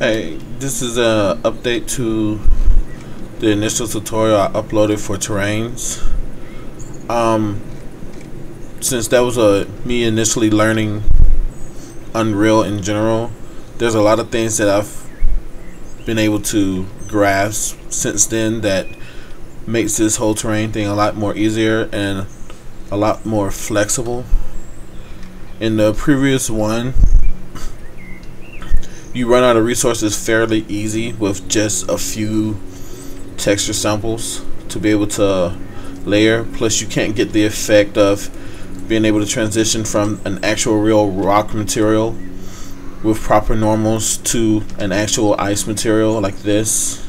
Hey, this is a update to the initial tutorial I uploaded for terrains. Since that was me initially learning Unreal in general, there's a lot of things that I've been able to grasp since then that makes this whole terrain thing a lot more easier and a lot more flexible. In the previous one, you run out of resources fairly easy with just a few texture samples to be able to layer. Plus, you can't get the effect of being able to transition from an actual real rock material with proper normals to an actual ice material like this,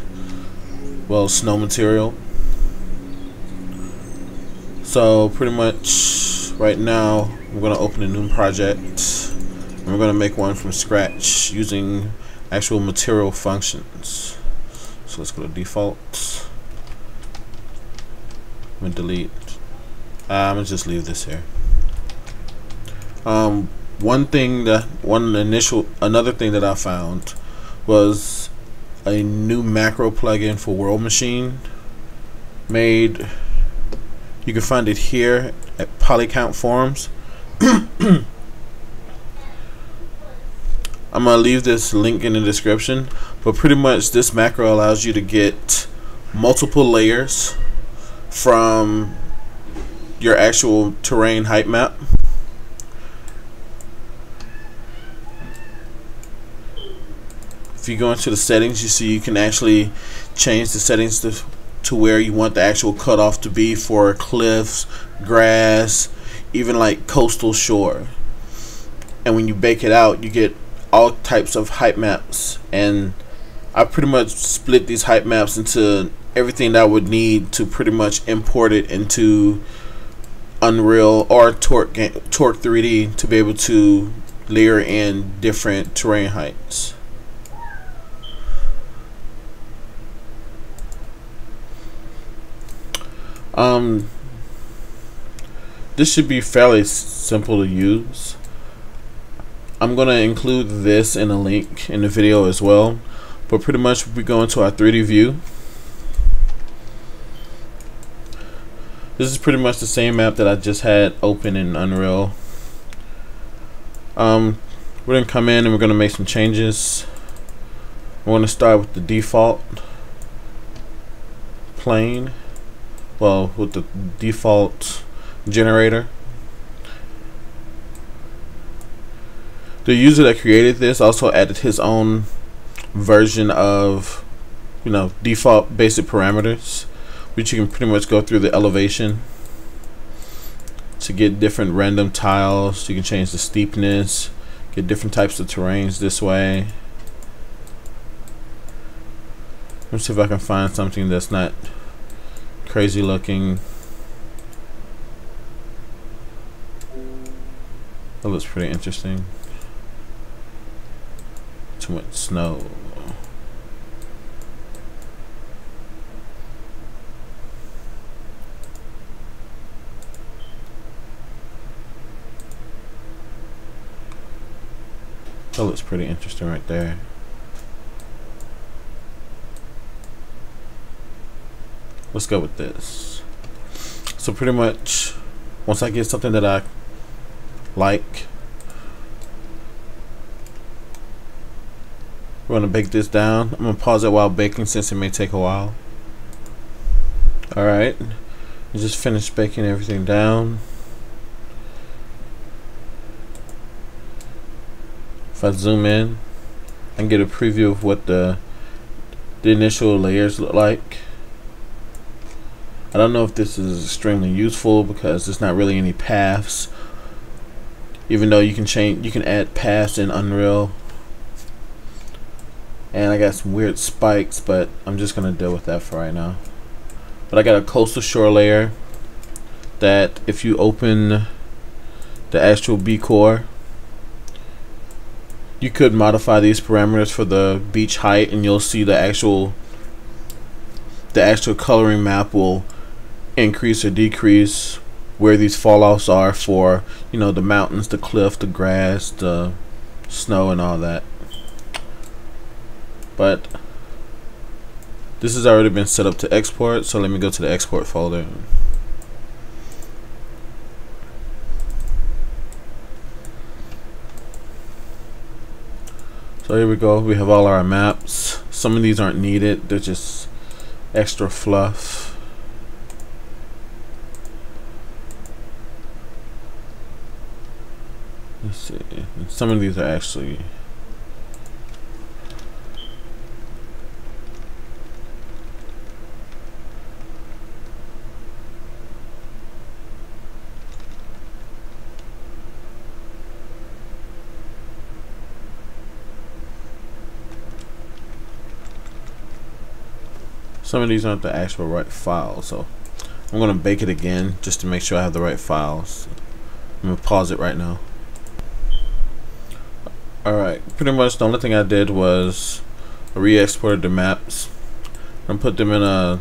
well, snow material. So pretty much right now I'm going to open a new project and we're going to make one from scratch using actual material functions. So let's go to default. I'm going to delete. I'm going to just leave this here. Another thing that I found was a new macro plugin for World Machine made. You can find it here at Polycount forums. I'm gonna leave this link in the description, but pretty much this macro allows you to get multiple layers from your actual terrain height map. If you go into the settings, you see you can actually change the settings to where you want the actual cutoff to be for cliffs, grass, even like coastal shore. And when you bake it out, you get all types of height maps. And I pretty much split these height maps into everything that I would need to pretty much import it into Unreal or Torque 3D to be able to layer in different terrain heights. This should be fairly simple to use. I'm going to include this in a link in the video as well, but pretty much we go into our 3D view. This is pretty much the same map that I just had open in Unreal. We're going to come in and we're going to make some changes. We're going to start with the default plane. Well, with the default generator. The user that created this also added his own version of, default basic parameters, which you can pretty much go through the elevation to get different random tiles. You can change the steepness, get different types of terrains this way. Let me see if I can find something that's not crazy looking. That looks pretty interesting. Too much snow. That looks pretty interesting right there. Let's go with this. So pretty much once I get something that I like, we're gonna bake this down. I'm gonna pause it while baking since it may take a while. Alright, just finished baking everything down. If I zoom in, I can get a preview of what the initial layers look like. I don't know if this is extremely useful because there's not really any paths, even though you can add paths in Unreal. And I got some weird spikes, but I'm just gonna deal with that for right now. But I got a coastal shore layer that if you open the actual B core, you could modify these parameters for the beach height, and you'll see the actual coloring map will increase or decrease where these falloffs are for, the mountains, the cliff, the grass, the snow, and all that. but this has already been set up to export, so let me go to the export folder. So here we go, we have all our maps. Some of these aren't needed, they're just extra fluff. Let's see, and some of these are actually aren't the actual right files, so I'm gonna bake it again just to make sure I have the right files. I'm gonna pause it right now. Alright, pretty much the only thing I did was re-exported the maps and put them in a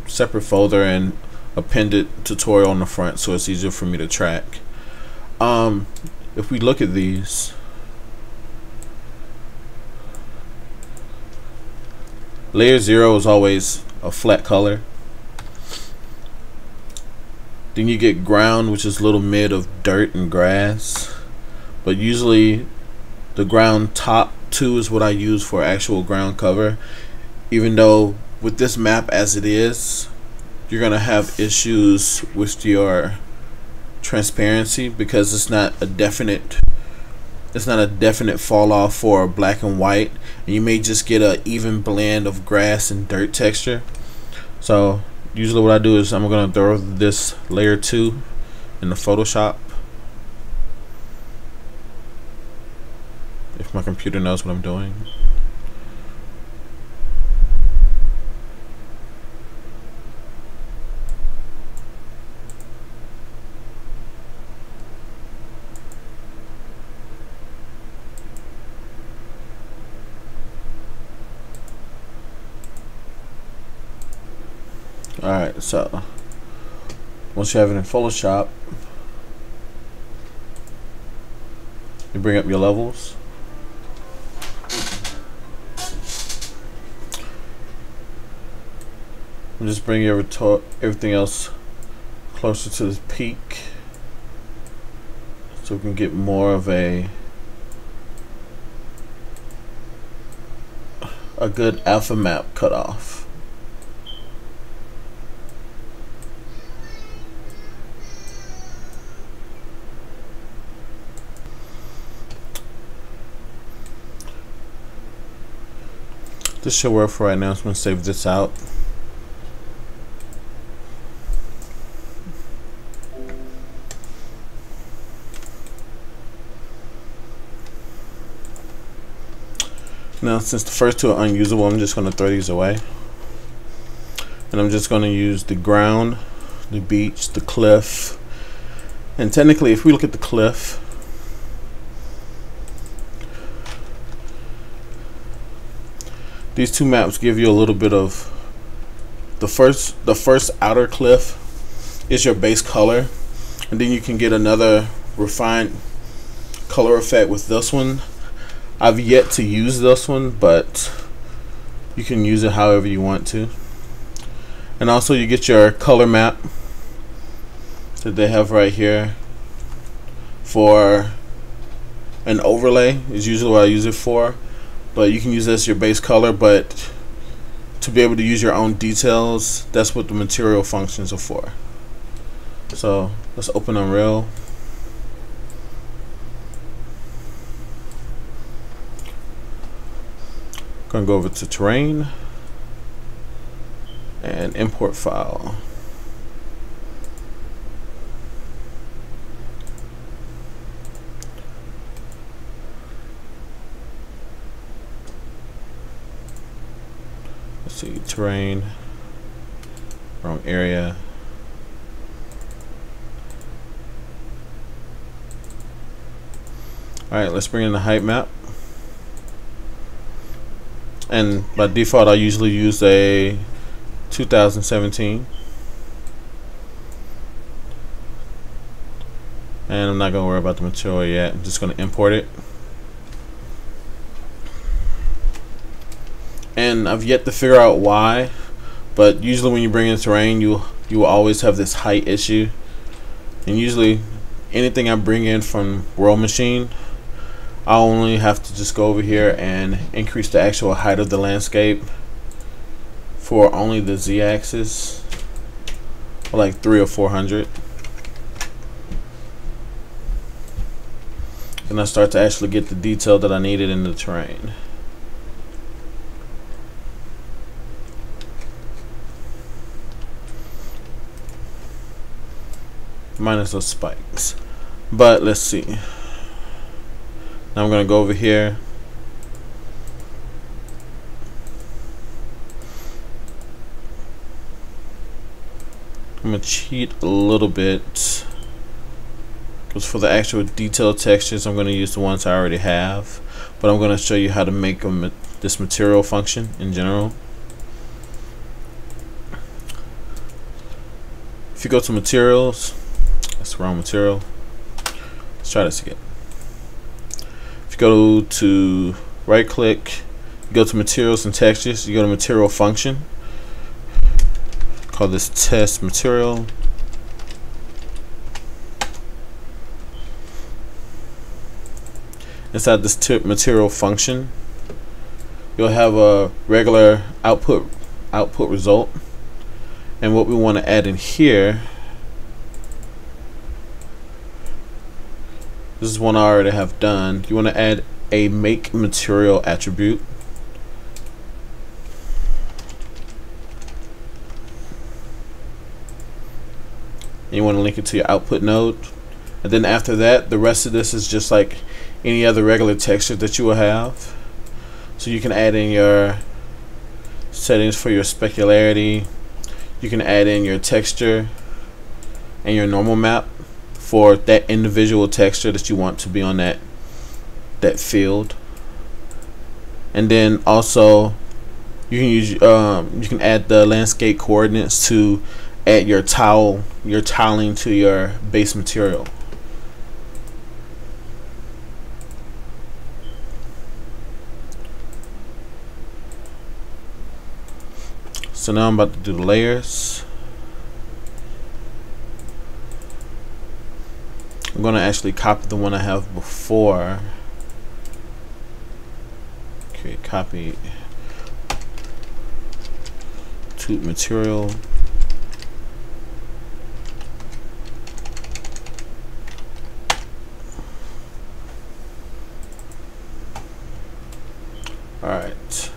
separate folder and appended tutorial on the front so it's easier for me to track. If we look at these, layer 0 is always a flat color. Then you get ground, which is a little mid of dirt and grass, but usually the ground top 2 is what I use for actual ground cover, even though with this map as it is, you're gonna have issues with your transparency because it's not a definite fall off for black and white, and you may just get an even blend of grass and dirt texture. So usually what I do is I'm gonna throw this layer 2 in the Photoshop, if my computer knows what I'm doing. Alright, so once you have it in Photoshop, you bring up your levels. And just bring everything else closer to the peak so we can get more of a good alpha map cut off. This should work for right now, so I'm going to save this out. Now, since the first two are unusable, I'm just going to throw these away. And I'm just going to use the ground, the beach, the cliff. And technically, if we look at the cliff, these two maps give you a little bit of the first outer cliff is your base color, and then you can get another refined color effect with this one. I've yet to use this one, but you can use it however you want to. And also you get your color map that they have right here for an overlay is usually what I use it for. But you can use this as your base color, but to be able to use your own details, that's what the material functions are for. So let's open Unreal. Gonna go over to terrain and import file. Let's see, terrain, wrong area. Alright, let's bring in the height map. And by default, I usually use a 2017. And I'm not going to worry about the material yet. I'm just going to import it. and I've yet to figure out why. But usually when you bring in terrain, you will always have this height issue, and usually anything I bring in from World Machine, I only have to just go over here and increase the actual height of the landscape for only the z-axis, like 300 or 400. And I start to actually get the detail that I needed in the terrain. Minus those spikes. But let's see. Now I'm going to go over here. I'm going to cheat a little bit, because for the actual detailed textures I'm going to use the ones I already have, but I'm going to show you how to make this material function in general. If you go to materials, that's the wrong material. Let's try this again. If you go to right click, you go to materials and textures, you go to material function, call this test material. Inside this material function, you'll have a regular output result, and what we want to add in here, this is one I already have done. You want to add a make material attribute. And you want to link it to your output node, and then after that, the rest of this is just like any other regular texture that you will have. So you can add in your settings for your specularity. You can add in your texture and your normal map for that individual texture that you want to be on that field. And then also you can use you can add the landscape coordinates to add your tiling to your base material. So now I'm about to do the layers. I'm going to actually copy the one I have before. Okay, copy to material. Alright.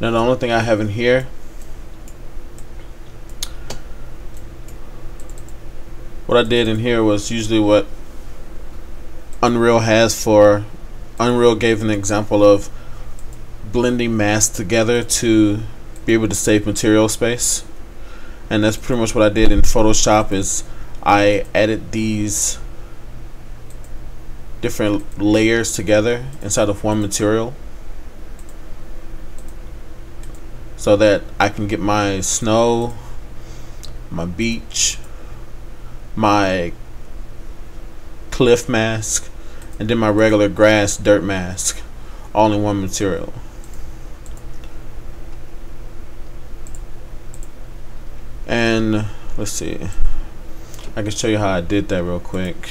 Now the only thing I have in here, what I did in here was usually what Unreal has for, Unreal gave an example of blending masks together to be able to save material space, and that's pretty much what I did in Photoshop. Is I added these different layers together inside of one material, so that I can get my snow, my beach, my cliff mask, and then my regular grass dirt mask all in one material. And let's see, I can show you how I did that real quick.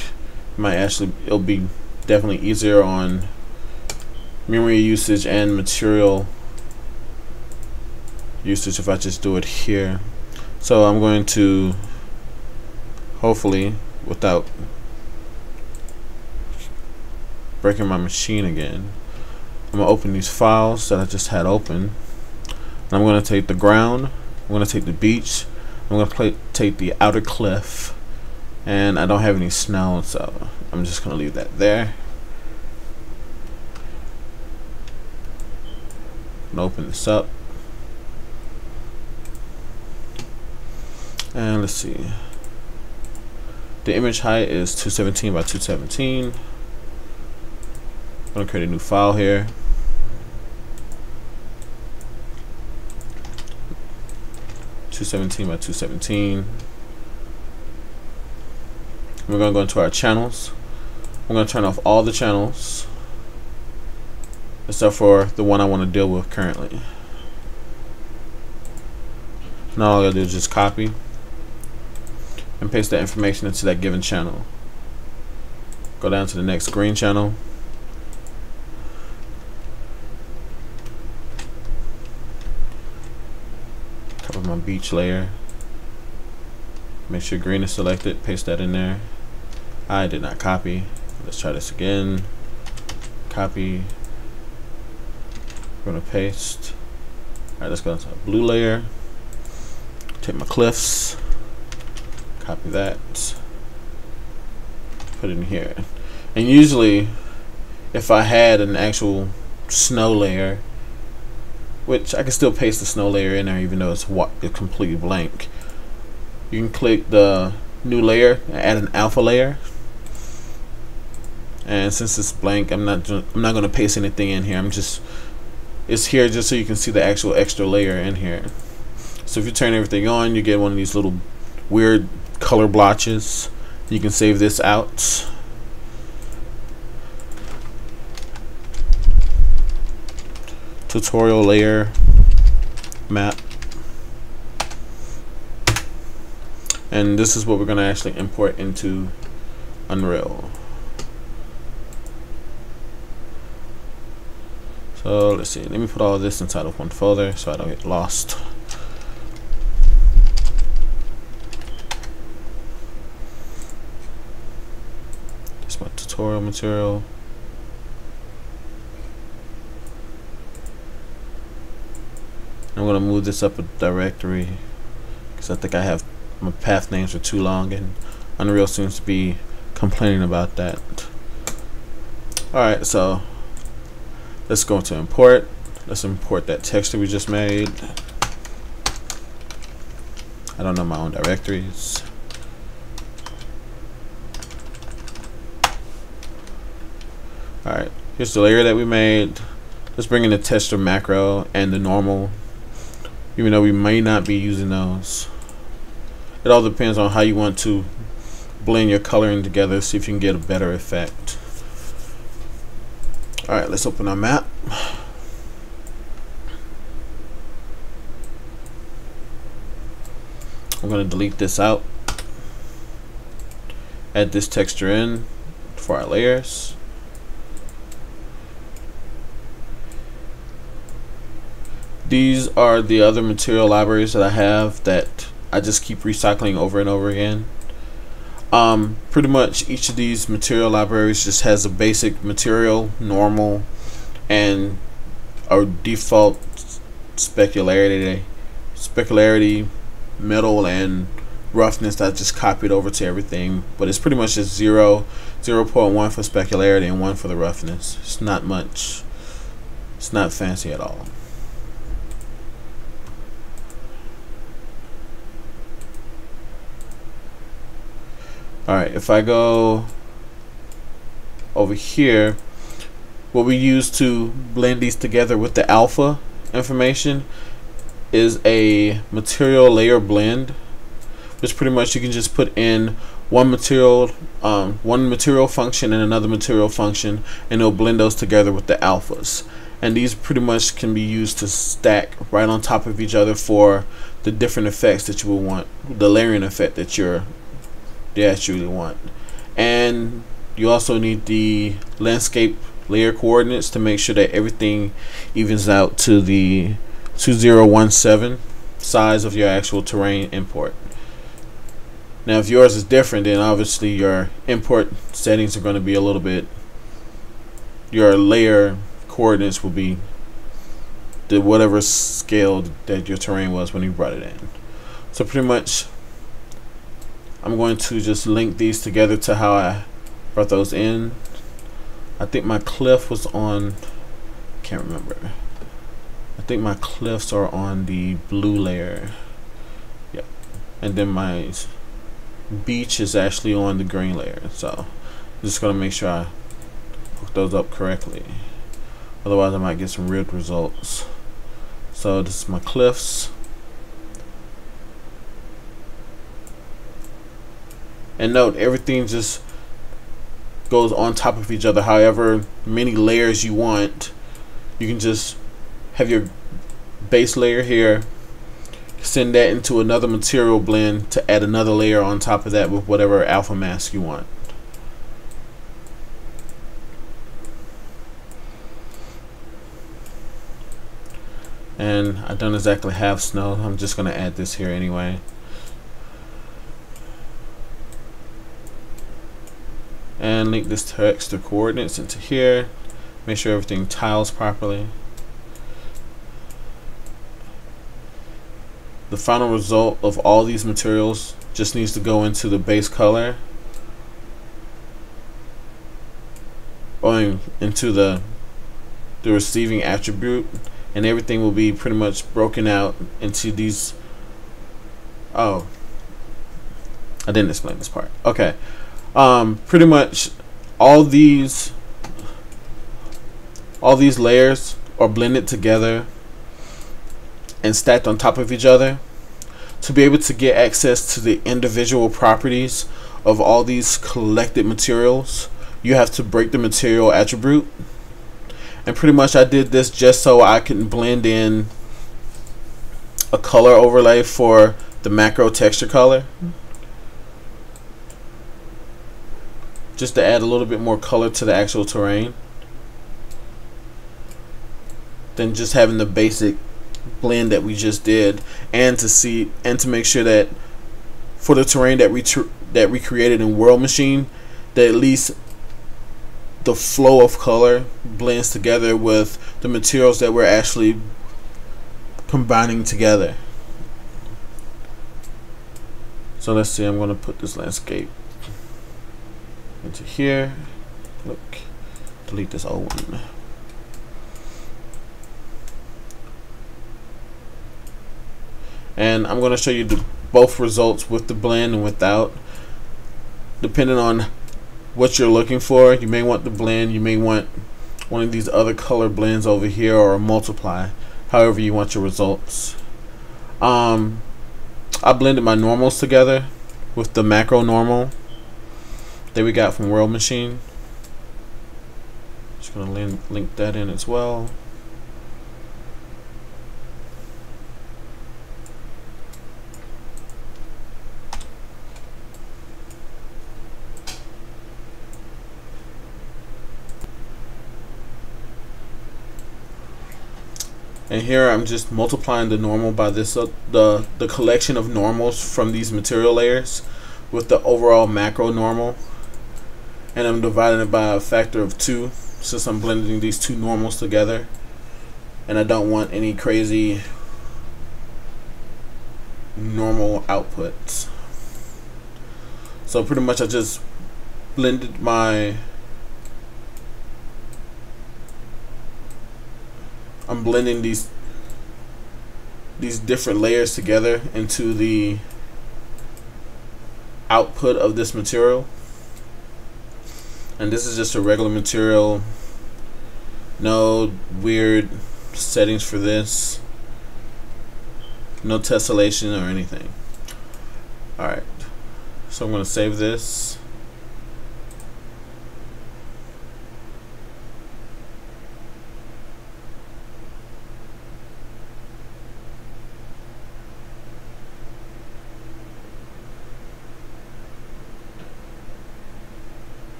It'll be definitely easier on memory usage and material usage if I just do it here. So I'm going to, hopefully without breaking my machine again, I'm going to open these files that I just had open, and I'm going to take the ground, I'm going to take the beach, I'm going to take the outer cliff, and I don't have any snow, so I'm just going to leave that there. I'm going to open this up, and let's see, the image height is 217 by 217. I'm going to create a new file here. .217 by 217. We're going to go into our channels. I'm going to turn off all the channels. except for the one I want to deal with currently. Now all I gotta do is just copy and paste that information into that given channel. Go down to the next green channel. Cover my beach layer. Make sure green is selected. Paste that in there. I did not copy. Let's try this again. Copy. We're gonna paste. Alright, let's go into the blue layer. Take my cliffs. Copy that. Put it in here. And usually, if I had an actual snow layer, which I can still paste the snow layer in there even though it's completely blank, you can click the new layer and add an alpha layer. And since it's blank, I'm not going to paste anything in here. It's here just so you can see the actual extra layer in here. So if you turn everything on, you get one of these little weird color blotches. You can save this out. Tutorial layer map. And this is what we're going to actually import into Unreal. So let's see, let me put all of this inside of one folder so I don't get lost. This is my tutorial material. I'm going to move this up a directory because I think I have my path names are too long and Unreal seems to be complaining about that. Alright, so let's go to import. Let's import that texture we just made. I don't know my own directories. Alright, here's the layer that we made. Let's bring in the texture macro and the normal, even though we may not be using those. It all depends on how you want to blend your coloring together, see if you can get a better effect. Alright, let's open our map. I'm going to delete this out. Add this texture in for our layers. These are the other material libraries that I have that I just keep recycling over and over again. Pretty much each of these material libraries just has a basic material, normal, and a default specularity, metal, and roughness that I just copied over to everything. But it's pretty much just 0, 0.1 for specularity and 1 for the roughness. It's not much. It's not fancy at all. Alright, if I go over here, what we use to blend these together with the alpha information is a material layer blend, which pretty much you can just put in one material function and another material function, and it'll blend those together with the alphas. And these pretty much can be used to stack right on top of each other for the different effects that you will want, the layering effect that you actually want. And you also need the landscape layer coordinates to make sure that everything evens out to the 2017 size of your actual terrain import. Now if yours is different, then obviously your import settings are going to be a little bit, your layer coordinates will be the whatever scale that your terrain was when you brought it in. So pretty much I'm going to just link these together to how I brought those in. I think my cliff was on, can't remember. I think my cliffs are on the blue layer. Yep. And then my beach is actually on the green layer. So I'm just going to make sure I hook those up correctly. Otherwise I might get some weird results. So this is my cliffs. And note, everything just goes on top of each other. However many layers you want, you can just have your base layer here, send that into another material blend to add another layer on top of that with whatever alpha mask you want. And I don't exactly have snow. I'm just going to add this here anyway. And link this text to coordinates into here. Make sure everything tiles properly. The final result of all these materials just needs to go into the base color, or into the receiving attribute, and everything will be pretty much broken out into these. Oh, I didn't explain this part. Okay, pretty much all these layers are blended together and stacked on top of each other. To be able to get access to the individual properties of all these collected materials, you have to break the material attribute. And pretty much I did this just so I can blend in a color overlay for the macro texture color, just to add a little bit more color to the actual terrain than just having the basic blend that we just did, and to make sure that for the terrain that we created in World Machine, that at least the flow of color blends together with the materials that we're actually combining together. So let's see, I'm going to put this landscape into here. Look, delete this old one. And I'm going to show you both results with the blend and without. Depending on what you're looking for, you may want the blend, you may want one of these other color blends over here, or a multiply, however you want your results. I blended my normals together with the macro normal that we got from World Machine. Just going to link that in as well. And here I'm just multiplying the normal by this, the collection of normals from these material layers with the overall macro normal, and I'm dividing it by a factor of 2 since I'm blending these two normals together, and I don't want any crazy normal outputs. So pretty much I just blended I'm blending these different layers together into the output of this material. And this is just a regular material, no weird settings for this, no tessellation or anything. Alright, so I'm going to save this.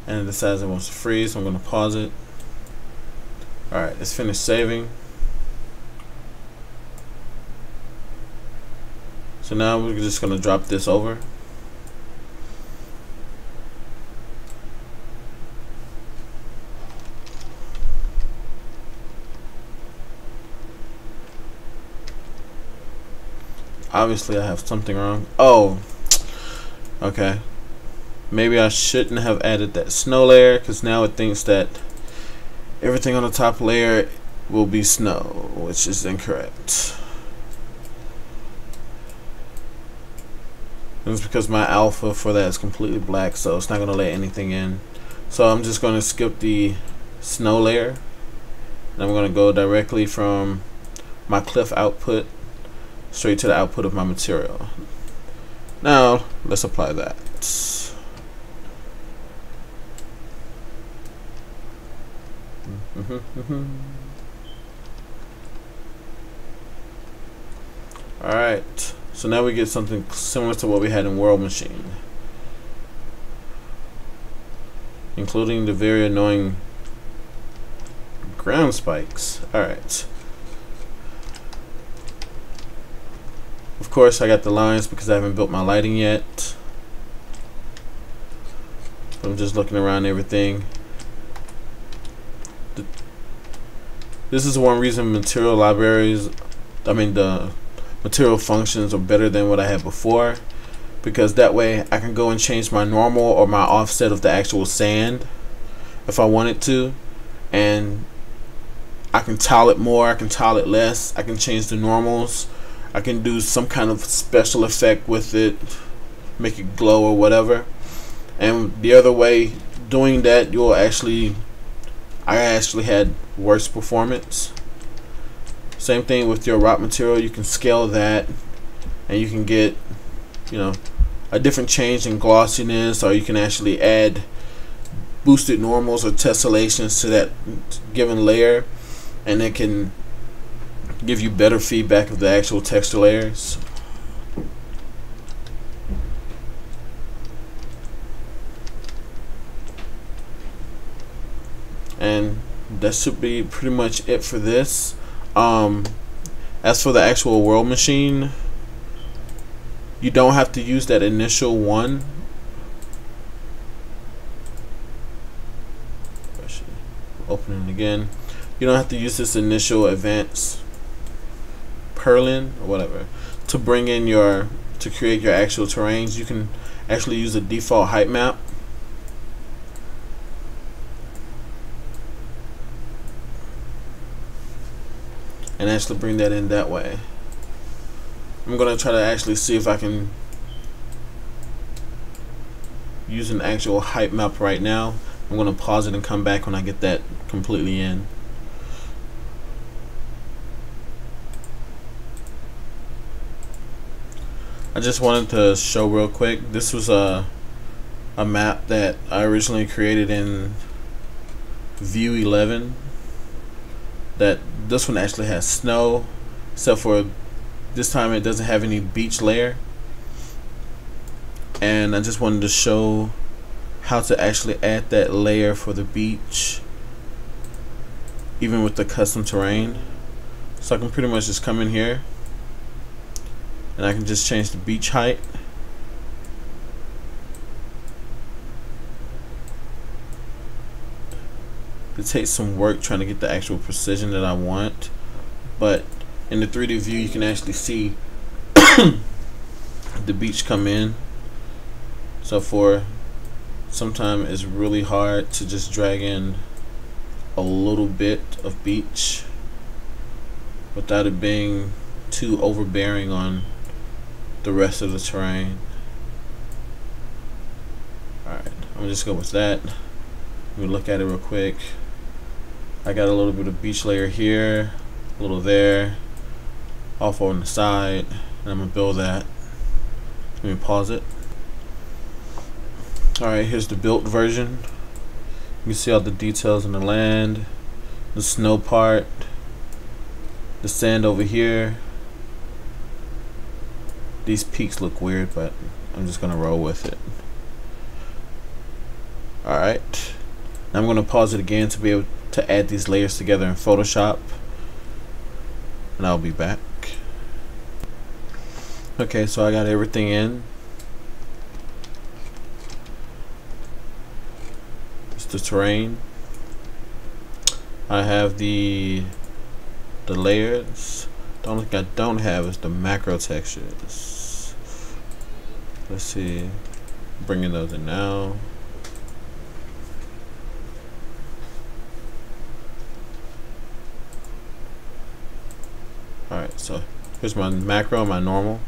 And it decides it wants to freeze, so I'm going to pause it. Alright, it's finished saving. So now we're just going to drop this over. Obviously I have something wrong. Oh, okay. Maybe I shouldn't have added that snow layer, because now it thinks that everything on the top layer will be snow, which is incorrect. And it's because my alpha for that is completely black, so it's not going to let anything in. So I'm just going to skip the snow layer, and I'm going to go directly from my cliff output straight to the output of my material. Now let's apply that. Alright, so now we get something similar to what we had in World Machine, including the very annoying ground spikes. Alright. Of course I got the lines because I haven't built my lighting yet. I'm just looking around everything. This is one reason material libraries, the material functions are better than what I had before, because that way I can go and change my normal or my offset of the actual sand if I wanted to, and I can tile it more, I can tile it less, I can change the normals, I can do some kind of special effect with it, make it glow or whatever. And the other way, doing that, I actually had worse performance. Same thing with your rock material, you can scale that and you can get, a different change in glossiness, or you can actually add boosted normals or tessellations to that given layer, and it can give you better feedback of the actual texture layers. And that should be pretty much it for this. As for the actual World Machine, you don't have to use that initial one. Open it again. You don't have to use this initial advanced purlin or whatever to bring in to create your actual terrains. You can actually use a default height map. And actually bring that in that way. I'm going to try to actually see if I can use an actual height map right now. I'm going to pause it and come back when I get that completely in. I just wanted to show real quick, this was a map that I originally created in View 11. This one actually has snow, except for this time it doesn't have any beach layer. And I just wanted to show how to actually add that layer for the beach, even with the custom terrain. So I can pretty much just come in here and I can just change the beach height. It takes some work trying to get the actual precision that I want, but in the 3D view you can actually see the beach come in. So sometimes it's really hard to just drag in a little bit of beach without it being too overbearing on the rest of the terrain. Alright, I'm gonna just go with that. Let me look at it real quick. I got a little bit of beach layer here, a little there, off on the side, and I'm gonna build that. Let me pause it. Alright, here's the built version. You can see all the details in the land, the snow part, the sand over here. These peaks look weird, but I'm just gonna roll with it. Alright, now I'm gonna pause it again to be able to add these layers together in Photoshop, and I'll be back. Okay, so I got everything in. It's the terrain. I have the layers. The only thing I don't have is the macro textures. Let's see, bringing those in now. Alright, so here's my macro and my normal.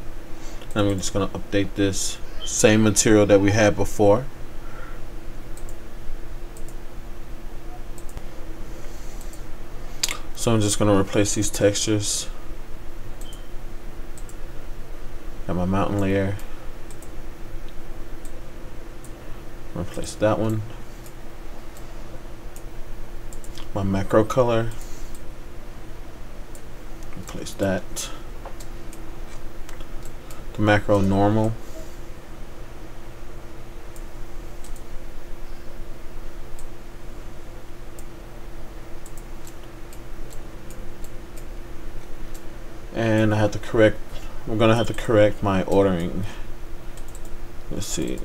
And I'm just going to update this same material that we had before. So I'm just going to replace these textures. Got my mountain layer. Replace that one. my macro color. Place that. The macro normal. And I have to correct, we're gonna have to correct my ordering. Let's see.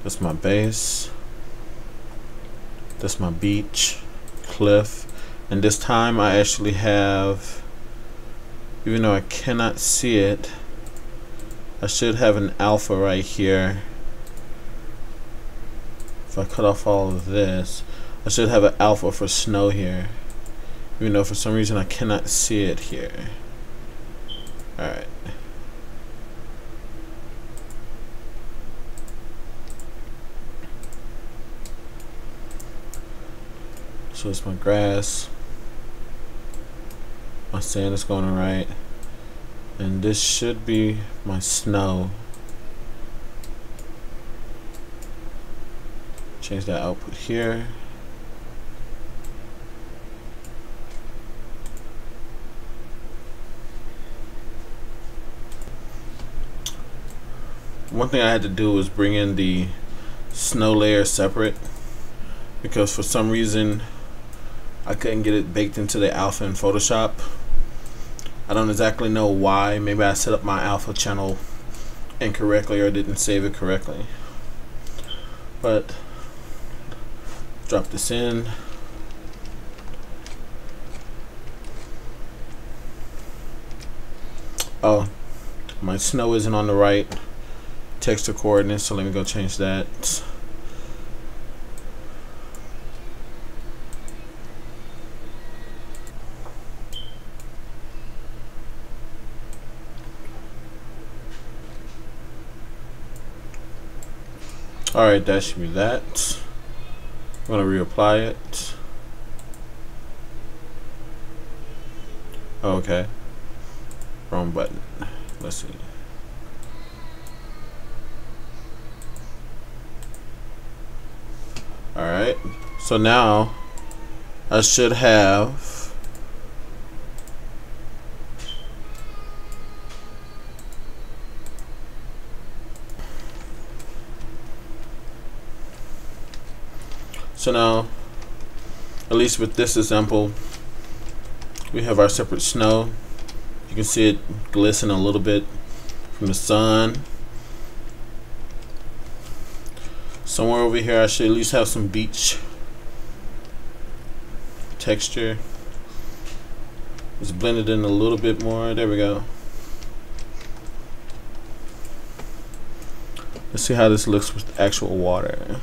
That's my base. That's my beach, cliff. And this time I actually have, even though I cannot see it, I should have an alpha right here. If I cut off all of this, I should have an alpha for snow here. Even though for some reason I cannot see it here. Alright. So it's my grass. My sand is going right. And this should be my snow. Change that output here. One thing I had to do was bring in the snow layer separate, because for some reason I couldn't get it baked into the alpha in Photoshop. I don't exactly know why. Maybe I set up my alpha channel incorrectly or didn't save it correctly. But drop this in. Oh, my snow isn't on the right texture coordinates, so let me go change that. Alright, that should be that. I'm going to reapply it. Okay. Wrong button. Let's see. Alright, so now I should have now, at least with this example, we have our separate snow. You can see it glisten a little bit from the sun. Somewhere over here I should at least have some beach texture. Let's blend it in a little bit more. There we go. Let's see how this looks with actual water.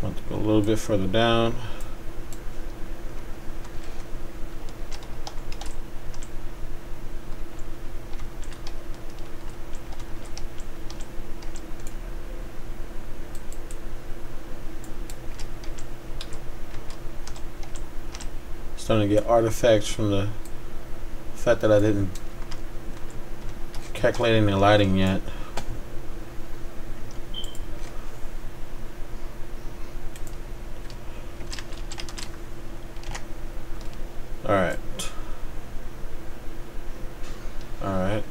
Want to go a little bit further down. Starting to get artifacts from the fact that I didn't calculate any lighting yet. Alright. Alright.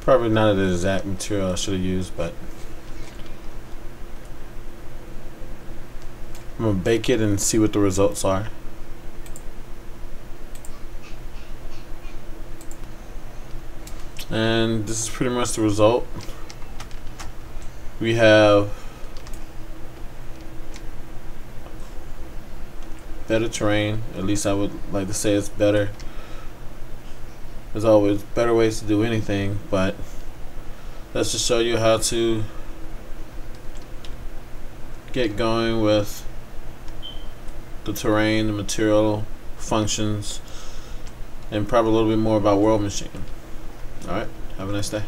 Probably not the exact material I should have used, but I'm gonna bake it and see what the results are. And this is pretty much the result. We have better terrain. At least I would like to say it's better. There's always better ways to do anything, but let's just show you how to get going with the terrain, the material, functions, and probably a little bit more about World Machine. Alright, have a nice day.